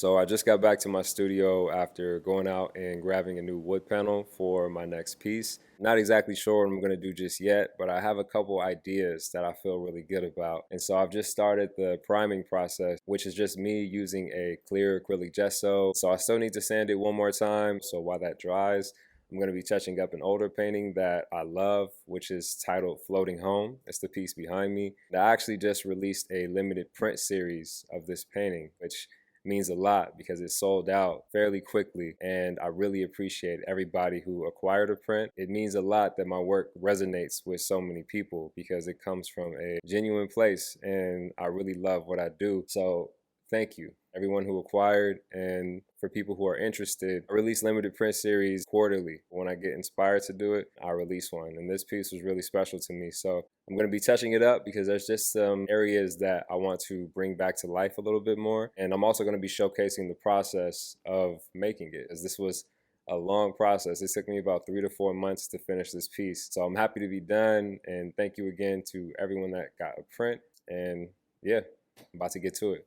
So I just got back to my studio after going out and grabbing a new wood panel for my next piece. Not exactly sure what I'm going to do just yet, but I have a couple ideas that I feel really good about. And so I've just started the priming process, which is just me using a clear acrylic gesso. So I still need to sand it one more time. So while that dries, I'm going to be touching up an older painting that I love, which is titled Floating Home. It's the piece behind me. I actually just released a limited print series of this painting, which means a lot because it sold out fairly quickly, and I really appreciate everybody who acquired a print. It means a lot that my work resonates with so many people because it comes from a genuine place and I really love what I do. So thank you, everyone who acquired, and for people who are interested, I release limited print series quarterly. When I get inspired to do it, I release one, and this piece was really special to me. So I'm going to be touching it up because there's just some areas that I want to bring back to life a little bit more, and I'm also going to be showcasing the process of making it, as this was a long process. It took me about 3 to 4 months to finish this piece. So I'm happy to be done, and thank you again to everyone that got a print. And yeah, I'm about to get to it.